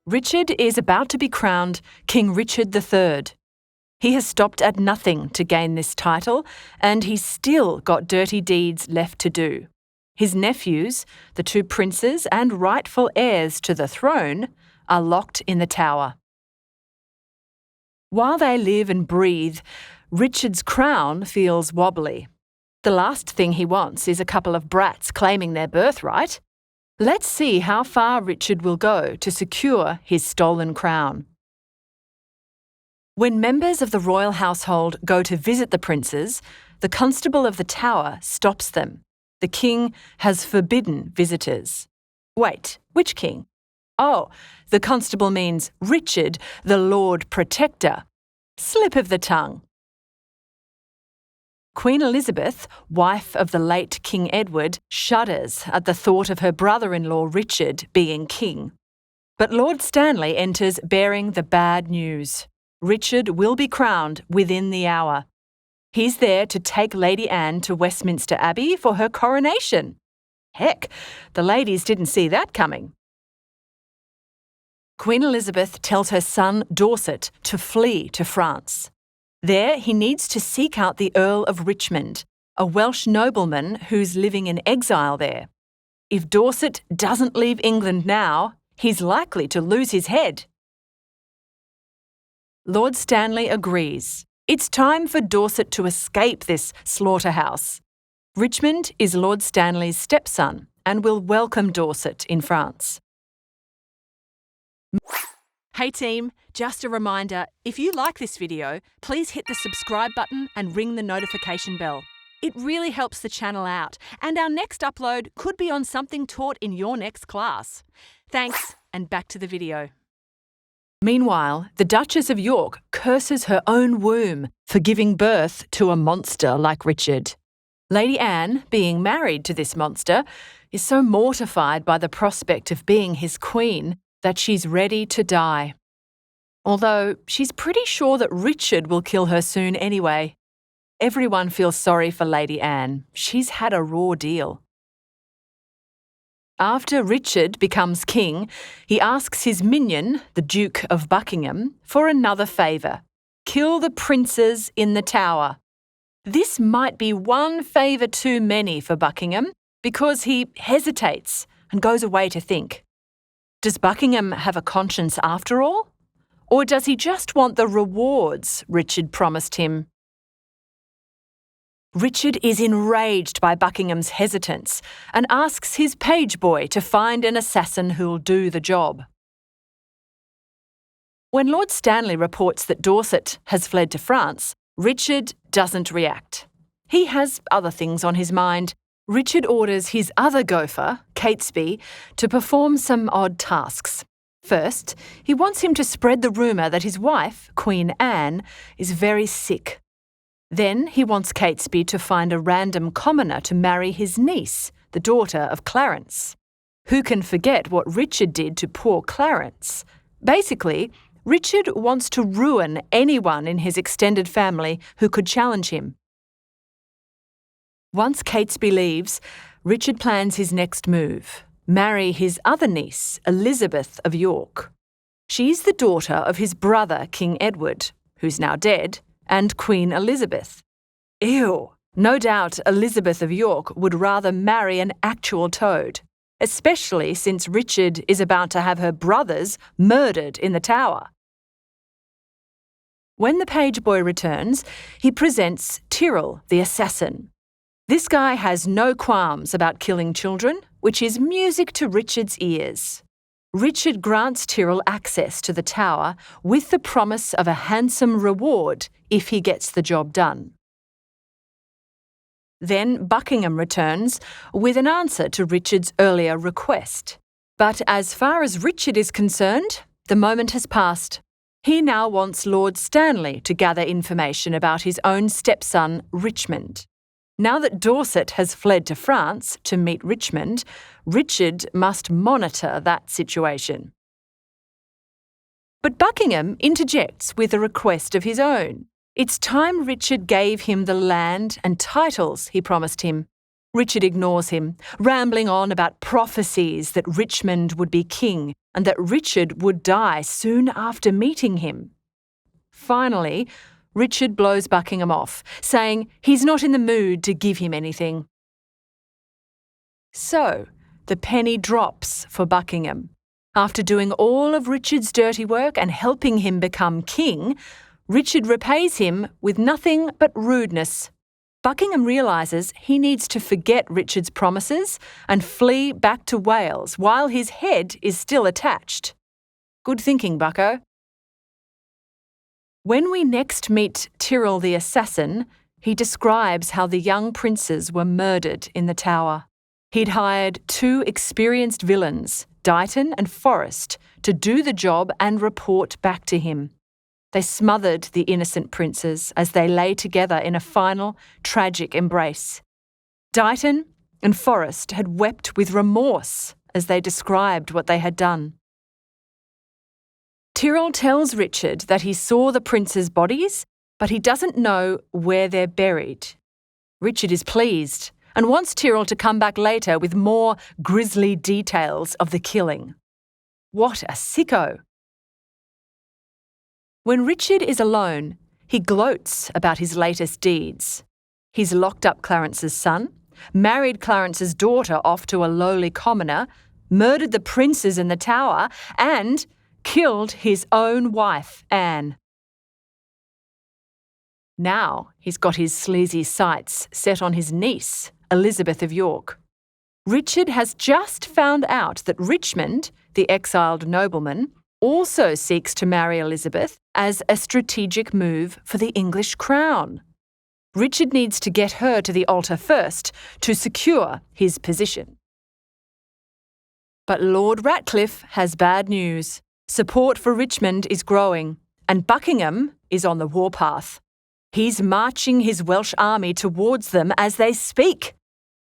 Richard is about to be crowned King Richard III. He has stopped at nothing to gain this title, and he's still got dirty deeds left to do. His nephews, the two princes and rightful heirs to the throne, are locked in the tower. While they live and breathe, Richard's crown feels wobbly. The last thing he wants is a couple of brats claiming their birthright. Let's see how far Richard will go to secure his stolen crown. When members of the royal household go to visit the princes, the constable of the tower stops them. The king has forbidden visitors. Wait, which king? Oh, the constable means Richard, the Lord Protector. Slip of the tongue. Queen Elizabeth, wife of the late King Edward, shudders at the thought of her brother-in-law Richard being king. But Lord Stanley enters bearing the bad news. Richard will be crowned within the hour. He's there to take Lady Anne to Westminster Abbey for her coronation. Heck, the ladies didn't see that coming. Queen Elizabeth tells her son Dorset to flee to France. There, he needs to seek out the Earl of Richmond, a Welsh nobleman who's living in exile there. If Dorset doesn't leave England now, he's likely to lose his head. Lord Stanley agrees. It's time for Dorset to escape this slaughterhouse. Richmond is Lord Stanley's stepson and will welcome Dorset in France. Hey team, just a reminder, if you like this video, please hit the subscribe button and ring the notification bell. It really helps the channel out, and our next upload could be on something taught in your next class. Thanks, and back to the video. Meanwhile, the Duchess of York curses her own womb for giving birth to a monster like Richard. Lady Anne, being married to this monster, is so mortified by the prospect of being his queen that she's ready to die. Although she's pretty sure that Richard will kill her soon anyway. Everyone feels sorry for Lady Anne. She's had a raw deal. After Richard becomes king, he asks his minion, the Duke of Buckingham, for another favour. Kill the princes in the tower. This might be one favour too many for Buckingham because he hesitates and goes away to think. Does Buckingham have a conscience after all? Or does he just want the rewards Richard promised him? Richard is enraged by Buckingham's hesitance and asks his page boy to find an assassin who'll do the job. When Lord Stanley reports that Dorset has fled to France, Richard doesn't react. He has other things on his mind. Richard orders his other gopher, Catesby, to perform some odd tasks. First, he wants him to spread the rumour that his wife, Queen Anne, is very sick. Then he wants Catesby to find a random commoner to marry his niece, the daughter of Clarence. Who can forget what Richard did to poor Clarence? Basically, Richard wants to ruin anyone in his extended family who could challenge him. Once Catesby leaves, Richard plans his next move: marry his other niece, Elizabeth of York. She's the daughter of his brother, King Edward, who's now dead, and Queen Elizabeth. Ew! No doubt Elizabeth of York would rather marry an actual toad, especially since Richard is about to have her brothers murdered in the tower. When the page boy returns, he presents Tyrrell, the assassin. This guy has no qualms about killing children, which is music to Richard's ears. Richard grants Tyrrell access to the tower with the promise of a handsome reward if he gets the job done. Then Buckingham returns with an answer to Richard's earlier request. But as far as Richard is concerned, the moment has passed. He now wants Lord Stanley to gather information about his own stepson, Richmond. Now that Dorset has fled to France to meet Richmond, Richard must monitor that situation. But Buckingham interjects with a request of his own. It's time Richard gave him the land and titles he promised him. Richard ignores him, rambling on about prophecies that Richmond would be king and that Richard would die soon after meeting him. Finally, Richard blows Buckingham off, saying he's not in the mood to give him anything. So, the penny drops for Buckingham. After doing all of Richard's dirty work and helping him become king, Richard repays him with nothing but rudeness. Buckingham realises he needs to forget Richard's promises and flee back to Wales while his head is still attached. Good thinking, Bucko. When we next meet Tyrrell the assassin, he describes how the young princes were murdered in the Tower. He'd hired 2 experienced villains, Dighton and Forrest, to do the job and report back to him. They smothered the innocent princes as they lay together in a final, tragic embrace. Dighton and Forrest had wept with remorse as they described what they had done. Tyrrell tells Richard that he saw the princes' bodies, but he doesn't know where they're buried. Richard is pleased and wants Tyrrell to come back later with more grisly details of the killing. What a sicko! When Richard is alone, he gloats about his latest deeds. He's locked up Clarence's son, married Clarence's daughter off to a lowly commoner, murdered the princes in the Tower, and killed his own wife, Anne. Now he's got his sleazy sights set on his niece, Elizabeth of York. Richard has just found out that Richmond, the exiled nobleman, also seeks to marry Elizabeth as a strategic move for the English crown. Richard needs to get her to the altar first to secure his position. But Lord Ratcliffe has bad news. Support for Richmond is growing, and Buckingham is on the warpath. He's marching his Welsh army towards them as they speak.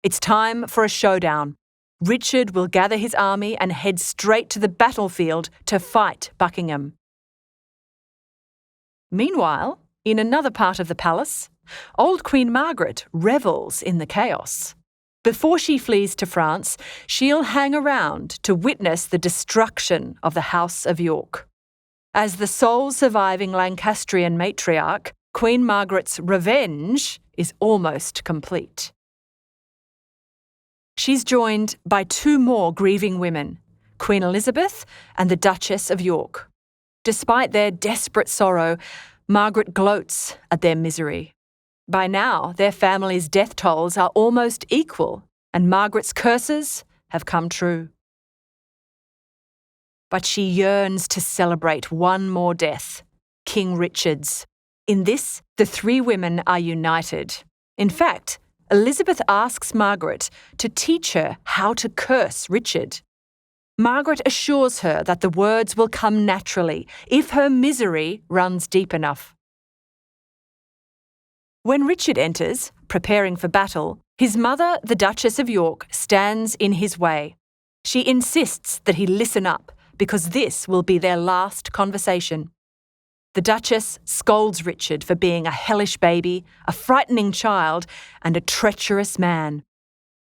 It's time for a showdown. Richard will gather his army and head straight to the battlefield to fight Buckingham. Meanwhile, in another part of the palace, old Queen Margaret revels in the chaos. Before she flees to France, she'll hang around to witness the destruction of the House of York. As the sole surviving Lancastrian matriarch, Queen Margaret's revenge is almost complete. She's joined by 2 more grieving women, Queen Elizabeth and the Duchess of York. Despite their desperate sorrow, Margaret gloats at their misery. By now, their families' death tolls are almost equal, and Margaret's curses have come true. But she yearns to celebrate one more death, King Richard's. In this, the 3 women are united. In fact, Elizabeth asks Margaret to teach her how to curse Richard. Margaret assures her that the words will come naturally if her misery runs deep enough. When Richard enters, preparing for battle, his mother, the Duchess of York, stands in his way. She insists that he listen up because this will be their last conversation. The Duchess scolds Richard for being a hellish baby, a frightening child, and a treacherous man.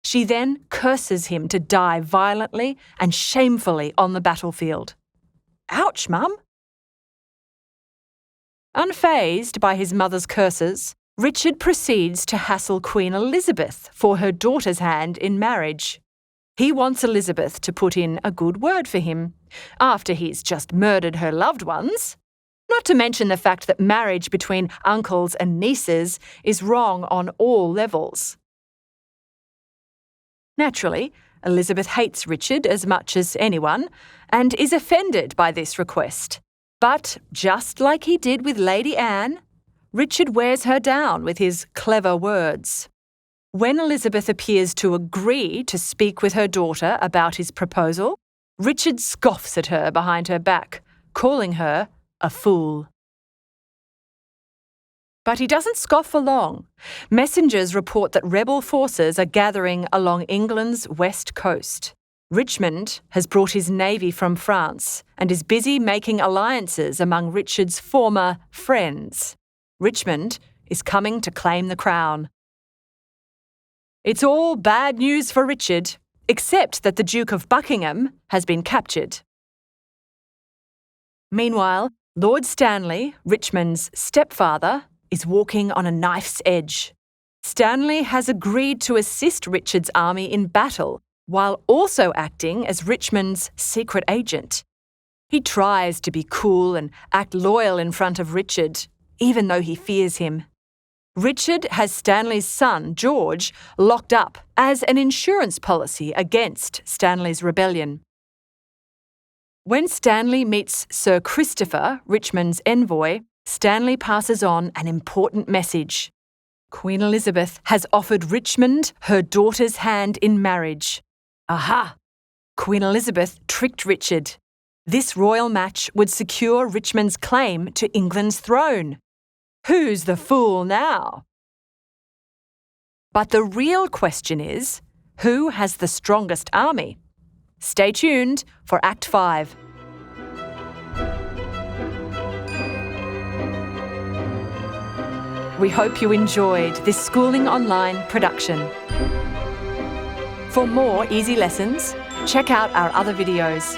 She then curses him to die violently and shamefully on the battlefield. Ouch, Mum! Unfazed by his mother's curses, Richard proceeds to hassle Queen Elizabeth for her daughter's hand in marriage. He wants Elizabeth to put in a good word for him, after he's just murdered her loved ones. Not to mention the fact that marriage between uncles and nieces is wrong on all levels. Naturally, Elizabeth hates Richard as much as anyone and is offended by this request. But just like he did with Lady Anne, Richard wears her down with his clever words. When Elizabeth appears to agree to speak with her daughter about his proposal, Richard scoffs at her behind her back, calling her a fool. But he doesn't scoff for long. Messengers report that rebel forces are gathering along England's west coast. Richmond has brought his navy from France and is busy making alliances among Richard's former friends. Richmond is coming to claim the crown. It's all bad news for Richard, except that the Duke of Buckingham has been captured. Meanwhile, Lord Stanley, Richmond's stepfather, is walking on a knife's edge. Stanley has agreed to assist Richard's army in battle, while also acting as Richmond's secret agent. He tries to be cool and act loyal in front of Richard, even though he fears him. Richard has Stanley's son, George, locked up as an insurance policy against Stanley's rebellion. When Stanley meets Sir Christopher, Richmond's envoy, Stanley passes on an important message. Queen Elizabeth has offered Richmond her daughter's hand in marriage. Aha! Queen Elizabeth tricked Richard. This royal match would secure Richmond's claim to England's throne. Who's the fool now? But the real question is, who has the strongest army? Stay tuned for Act 5. We hope you enjoyed this Schooling Online production. For more easy lessons, check out our other videos.